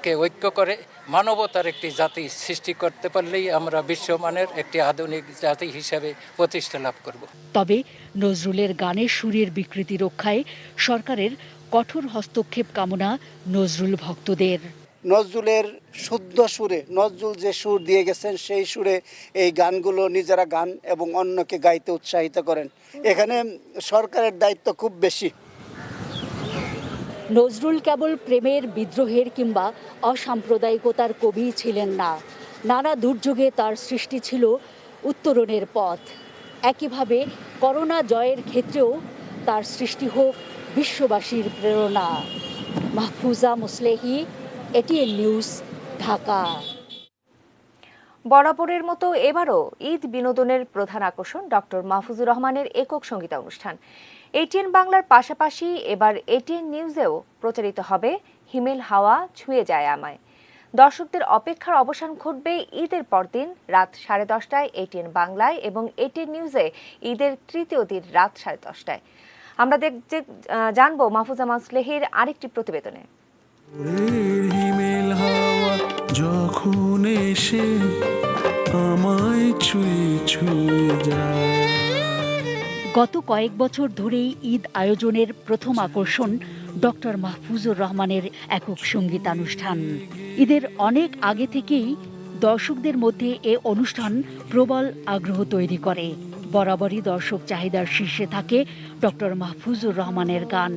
কে ঐক্য করে মানবতার একটি জাতি সৃষ্টি করতে পারলেই আমরা বিশ্বমানের একটি আধুনিক জাতি হিসেবে প্রতিষ্ঠা লাভ করব। তবে নজরুলের গানের সুরের বিকৃতি রক্ষায় সরকারের কঠোর হস্তক্ষেপ কামনা নজরুল ভক্তদের। নজরুলের শুদ্ধ সুরে, নজরুল যে সুর দিয়ে গেছেন সেই সুরে এই গানগুলো নিজেরা গান এবং অন্যকে গাইতে উৎসাহিত করেন। এখানে সরকারের দায়িত্ব খুব বেশি। নজরুল কেবল প্রেমের, বিদ্রোহের কিংবা অসাম্প্রদায়িকতার কবি ছিলেন না। নানা দুর্যোগে তার সৃষ্টি ছিল উত্তরণের পথ। একইভাবে করোনা জয়ের ক্ষেত্রেও তার সৃষ্টি হোক বিশ্ববাসীর প্রেরণা। Mahfuza Muslehi, ATN news, Dhaka. বরাবরের মতো এবারও ঈদ বিনোদনের প্রধান আকর্ষণ ডক্টর মাহফুজুর রহমানের একক সঙ্গীতা অনুষ্ঠান। এটিএন বাংলার পাশাপাশি এবার এটিএন নিউজেও প্রচারিত হবে হিমেল হাওয়া ছুঁয়ে যায় আমায়। দর্শকদের অপেক্ষার অবসান ঘটবে ঈদের পরদিন রাত 10:30টায় এটিএন বাংলায় এবং এটিএন নিউজে ঈদের তৃতীয় দিন রাত 10:30টায়। আমরা জানবো মাহফুজা মুসলেহির আরেকটি প্রতিবেদনে। হিমেল হাওয়া যখন এসে আমায় ছুঁয়ে ছুঁয়ে যায়। গত কয়েক বছর ধরেই ঈদ আয়োজনের প্রথম আকর্ষণ ডক্টর মাহফুজুর রহমানের একক সঙ্গীতানুষ্ঠান। ঈদের অনেক আগে থেকেই দর্শকদের মধ্যে এ অনুষ্ঠান প্রবল আগ্রহ তৈরি করে। বরাবরই দর্শক চাহিদার শীর্ষে থাকে ডক্টর মাহফুজুর রহমানের গান।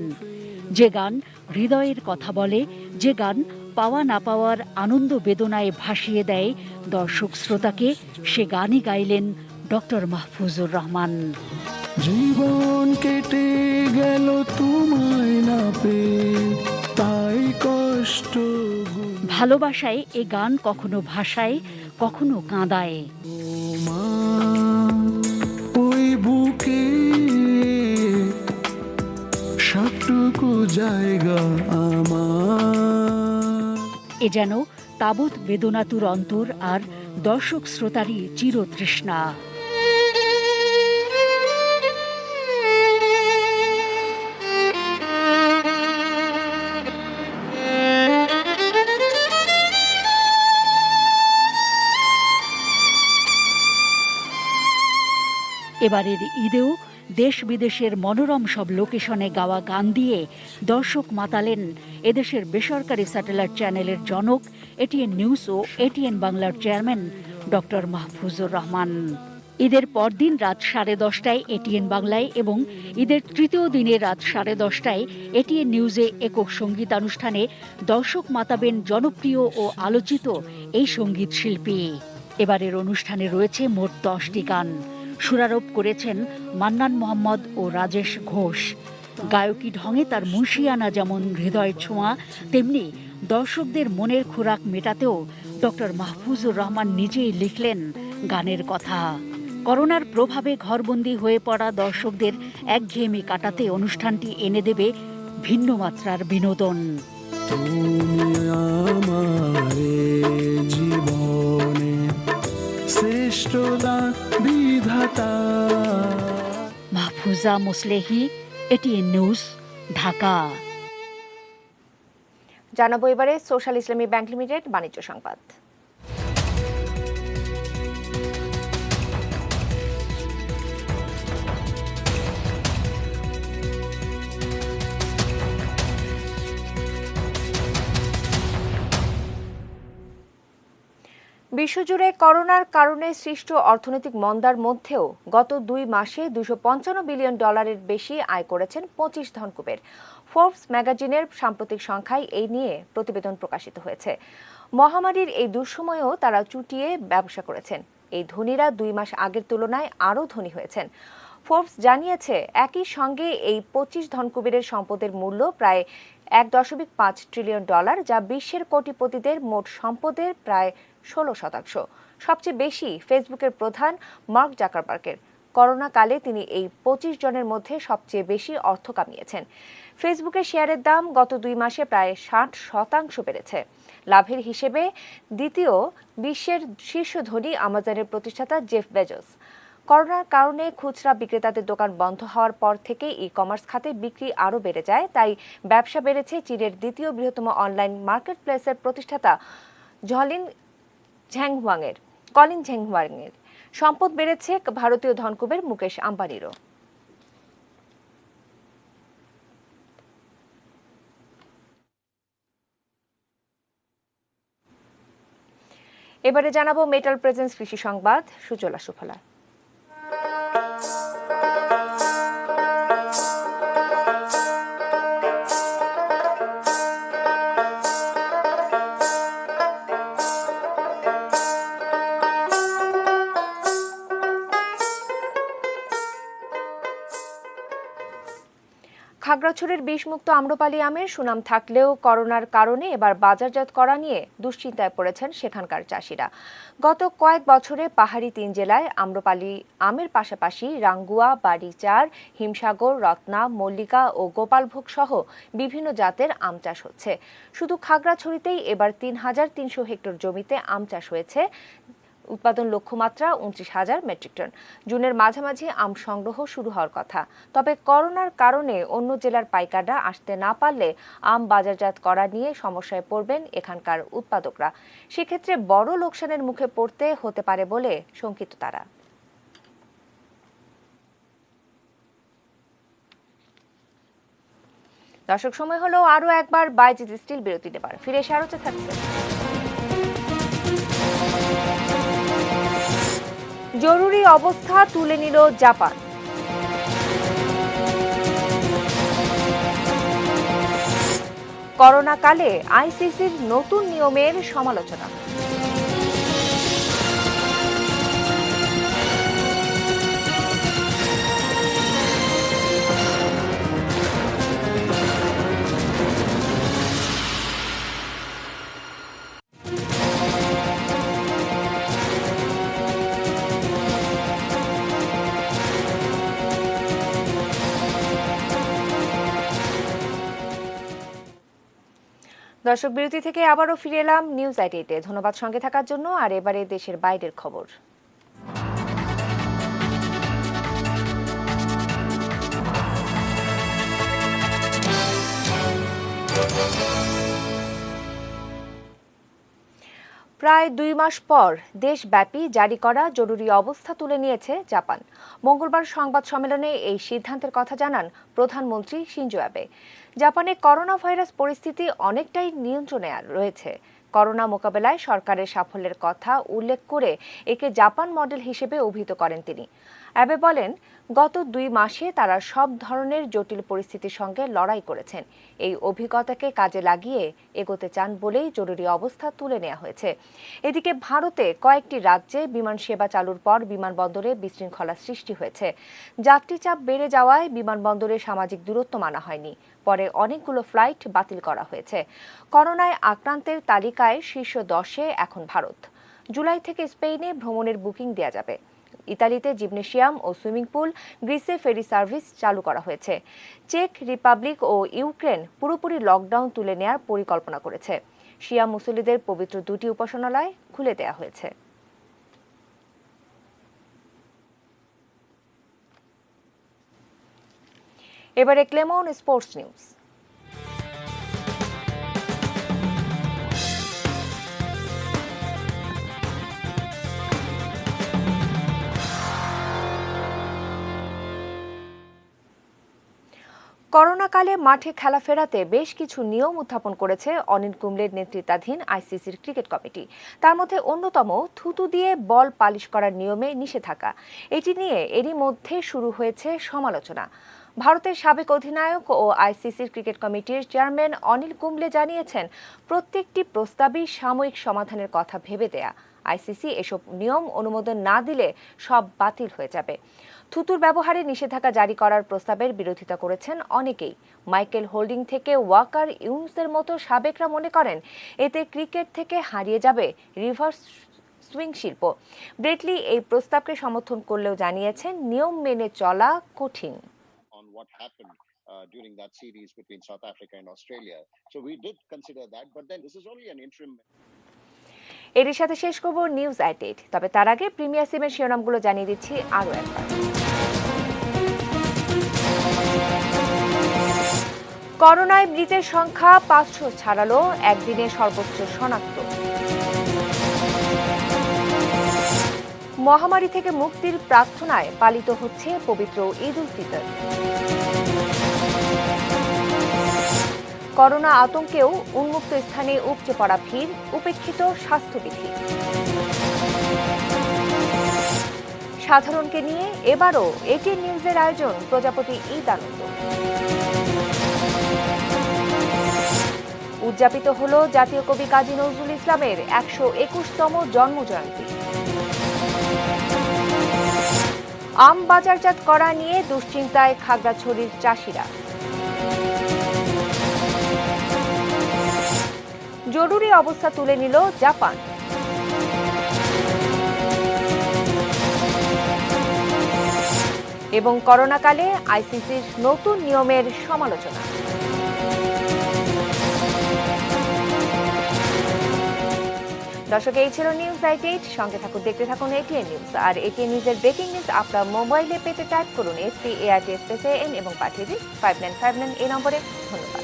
যে গান হৃদয়ের কথা বলে, যে গান পাওয়া না পাওয়ার আনন্দ বেদনায় ভাসিয়ে দেয় দর্শক শ্রোতাকে, সে গানই গাইলেন ডক্টর মাহফুজুর রহমান। জীবন কেটে গেল তোমায় না পেয়ে, তাই কষ্ট। ভালোবাসায় এ গান কখনো ভাষায়, কখনো কাঁদায়। ওই বুকে সবটুকু জায়গা আমার। এ যেন তাবৎ বেদনাতুর অন্তর আর দর্শক শ্রোতারই চিরতৃষ্ণা। এবারের ঈদেও দেশ বিদেশের মনোরম সব লোকেশনে গাওয়া গান দিয়ে দর্শক মাতালেন এদেশের বেসরকারি স্যাটেলাইট চ্যানেলের জনক এটিএন নিউজ ও এটিএন বাংলার চেয়ারম্যান ডক্টর মাহফুজুর রহমান। ঈদের পরদিন রাত 10:30টায় এটিএন বাংলায় এবং ঈদের তৃতীয় দিনে রাত 10:30টায় এটিএন নিউজে একক সঙ্গীতানুষ্ঠানে দর্শক মাতাবেন জনপ্রিয় ও আলোচিত এই সঙ্গীত শিল্পী। এবারের অনুষ্ঠানে রয়েছে মোট 10টি গান। সুরারোপ করেছেন মান্নান মোহাম্মদ ও রাজেশ ঘোষ। গায়কী ঢঙে তার মুন্সিয়ানা যেমন হৃদয় ছোঁয়া, তেমনি দর্শকদের মনের খোরাক মেটাতেও ডক্টর মাহফুজুর রহমান নিজেই লিখলেন গানের কথা। করোনার প্রভাবে ঘরবন্দি হয়ে পড়া দর্শকদের একঘেয়েমি কাটাতে অনুষ্ঠানটি এনে দেবে ভিন্ন মাত্রার বিনোদন। Mahfuza Muslehi, ATN news, Dhaka. জানাবো এবারে সোশ্যাল ইসলামী ব্যাংক লিমিটেড বাণিজ্য সংবাদ। বিশ্বজুড়ে করোনার কারণে সৃষ্ট অর্থনৈতিক মন্দার মধ্যেও গত 2 মাসে $255 বিলিয়ন বেশি আয় করেছেন 25 ধনকুবের। ফোর্বস ম্যাগাজিনের সাম্প্রতিক সংখ্যায় এই নিয়ে প্রতিবেদন প্রকাশিত হয়েছে। মহামারীর এই দুঃসময়েও তারা চুটিয়ে ব্যবসা করেছেন। এই ধনীরা 2 মাস আগের তুলনায় আরও ধনী হয়েছেন। ফোর্বস জানিয়েছে একই সঙ্গে এই 25 ধনকুবেরের সম্পদের মূল্য প্রায় $1.5 ট্রিলিয়ন, যা বিশ্বের কোটিপতিদের মোট সম্পদের প্রায় 16%। সবচেয়ে বেশি ফেসবুকের প্রধান মার্ক জাকারবার্গের। করোনাকালে তিনি এই 25 জনের মধ্যে সবচেয়ে বেশি অর্থ কামিয়েছেন। ফেসবুকের শেয়ারের দাম গত 2 মাসে প্রায় 60% বেড়েছে। লাভের হিসেবে দ্বিতীয় বিশ্বের শীর্ষ ধনী আমাজনের প্রতিষ্ঠাতা জেফ বেজোস। করোনার কারণে খুচরা বিক্রেতাদের দোকান বন্ধ হওয়ার পর থেকে ই কমার্স খাতে বিক্রি আরও বেড়ে যায়, তাই ব্যবসা বেড়েছে চীনের দ্বিতীয় বৃহত্তম অনলাইন মার্কেট প্লেসের প্রতিষ্ঠাতা কলিন ঝেংহুয়াংয়ের। সম্পদ বেড়েছে ভারতীয় ধনকুবের মুকেশ আম্বানিরও। এবারে জানাবো মেটাল প্রেজেন্স কৃষি সংবাদ। সুজলা সুফলা। খাগড়াছড়ির বিষমুক্ত আম্রপালি আমের সুনাম থাকলেও করোনার কারণে এবার বাজারজাত করা নিয়ে দুশ্চিন্তায় পড়েছেন সেখানকার চাষিরা। গত কয়েক বছরে পাহাড়ি 3 জেলায় আম্রপালি আমের পাশাপাশি রাঙ্গুয়া, বাড়িচার, হিমসাগর, রত্না, মল্লিকা ও গোপালভোগ সহ বিভিন্ন জাতের আম চাষ হচ্ছে। শুধু খাগড়াছড়িতেই এবার 3,300 হেক্টর জমিতে আম চাষ হয়েছে। উৎপাদন লক্ষ্যমাত্রা 29,000 মেট্রিক টন। জুনের মাঝামাঝি আম সংগ্রহ শুরু হওয়ার কথা। তবে করোনার কারণে অন্য জেলার পাইকাররা আসতে না পারলে আম বাজারজাত করা নিয়ে সমস্যায় পড়বেন এখানকার উৎপাদকরা। সেক্ষেত্রে বড় লোকসানের মুখে পড়তে হতে পারে বলে শঙ্কিত তারা। দর্শক, সময় হলো আরও একবার বাইজিৎ স্টিল বিরতি নেবার। ফিরে এসে আরও থাকছে। জরুরি অবস্থা তুলে নিল জাপান। করোনাকালে আইসিসির নতুন নিয়মের সমালোচনা। দর্শক, বিরতি থেকে আবারও ফিরে এলাম নিউজ 88-এ। ধন্যবাদ সঙ্গে থাকার জন্য। আর এবারে দেশের বাইরের খবর। প্রায় 2 মাস পর দেশব্যাপী জারি করা জরুরি অবস্থা তুলে নিয়েছে জাপান। মঙ্গলবার সংবাদ সম্মেলনে এই সিদ্ধান্তের কথা জানান প্রধানমন্ত্রী শিনজো অ্যাবে। জাপানে করোনা ভাইরাস পরিস্থিতি অনেকটাই নিয়ন্ত্রণে রয়েছে। করোনা মোকাবেলায় সরকারের সাফল্যের কথা উল্লেখ করে একে জাপান মডেল হিসেবে অভিহিত করেন তিনি। অ্যাবে বলেন, গত 2 মাসে তারা সব ধরনের জটিল পরিস্থিতির সঙ্গে লড়াই করেছেন। এই অভিজ্ঞতাকে কাজে লাগিয়ে এগোতে চান বলেই জরুরি অবস্থা তুলে নেওয়া হয়েছে। এদিকে ভারতে কয়েকটি রাজ্যে বিমান সেবা চালুর পর বিমানবন্দরে বিশৃঙ্খলা সৃষ্টি হয়েছে। যাত্রী চাপ বেড়ে যাওয়ায় বিমানবন্দরে সামাজিক দূরত্ব মানা হয়নি। পরে অনেকগুলো ফ্লাইট বাতিল করা হয়েছে। করোনায় আক্রান্তের তালিকায় শীর্ষ 10-এ এখন ভারত। জুলাই থেকে স্পেনে ভ্রমণের বুকিং দেওয়া যাবে। ইতালিতে জিমনেশিয়াম ও সুইমিং পুল, গ্রিসে ফেরি সার্ভিস চালু করা হয়েছে। চেক রিপাবলিক ও ইউক্রেন পুরোপুরি লকডাউন তুলে নেয়ার পরিকল্পনা করেছে। শিয়া মুসল্লিদের পবিত্র 2টি উপাসনালয় খুলে দেওয়া হয়েছে। এবারে ক্লেমন স্পোর্টস নিউজ। করোনাকালে মাঠে খেলা ফেরাতে বেশ কিছু নিয়ম উত্থাপন করেছে অনিল কুম্বলের নেতৃত্বাধীন আইসিসির ক্রিকেট কমিটি। তার মধ্যে অন্যতম থুতু দিয়ে বল পালিশ করার নিয়মে নিষেধাজ্ঞা। এটি নিয়ে এরই মধ্যে শুরু হয়েছে সমালোচনা। ভারতের সাবেক অধিনায়ক ও আইসিসির ক্রিকেট কমিটির চেয়ারম্যান অনিল কুম্বলে জানিয়েছেন, প্রত্যেকটি প্রস্তাবই সাময়িক সমাধানের কথা ভেবে দেয়া। আইসিসি এসব নিয়ম অনুমোদন না দিলে সব বাতিল হয়ে যাবে। থুতুর ব্যবহারে নিষেধাজ্ঞা জারি করার প্রস্তাবের বিরোধিতা করেছেন অনেকেই। মাইকেল হোল্ডিং থেকে ওয়াকার ইউনুসের মতো সাবেকরা মনে করেন, এতে ক্রিকেট থেকে হারিয়ে যাবে রিভার্স সুইং শিল্প। ব্রেটলি এই প্রস্তাবকে সমর্থন করলেও জানিয়েছেন, নিয়ম মেনে চলা কঠিন। During that series between South Africa and Australia. So we did consider that, but then this is only an interim. এর সাথে শেষ করব নিউজ এট 8। তবে তার আগে প্রিমিয়ার সিমের শিরোনামগুলো জানিয়ে দিচ্ছি আরও একবার। করোনায় মৃতের সংখ্যা 500 ছাড়ালো, একদিনে সর্বোচ্চ শনাক্ত। মহামারী থেকে মুক্তির প্রার্থনায় পালিত হচ্ছে পবিত্র ঈদ উল ফিতর। করোনা আতঙ্কেও উন্মুক্ত স্থানে উপচে পড়া ভিড়, উপেক্ষিত স্বাস্থ্যবিধি। সাধারণকে নিয়ে এবারও এটিএন নিউজের আয়োজন প্রজাপতি ঈদ আনন্দ। উদযাপিত হল জাতীয় কবি কাজী নজরুল ইসলামের 121তম জন্মজয়ন্তী। আম বাজারজাত করা নিয়ে দুশ্চিন্তায় খাগড়াছড়ির চাষিরা। জরুরি অবস্থা তুলে নিল জাপান। এবং করোনাকালে আইসিসির নতুন নিয়মের সমালোচনা। দর্শক, এই ছিল নিউজ এট 8। সঙ্গে থাকুন, দেখতে থাকুন এটিএন নিউজ। আর এটিএন নিউজের ব্রেকিং নিউজ আপনার মোবাইলে পেতে টাইপ করুন SPART স্পেস AN এবং পাঠিয়ে দিন 5959 এই নম্বরে। ধন্যবাদ।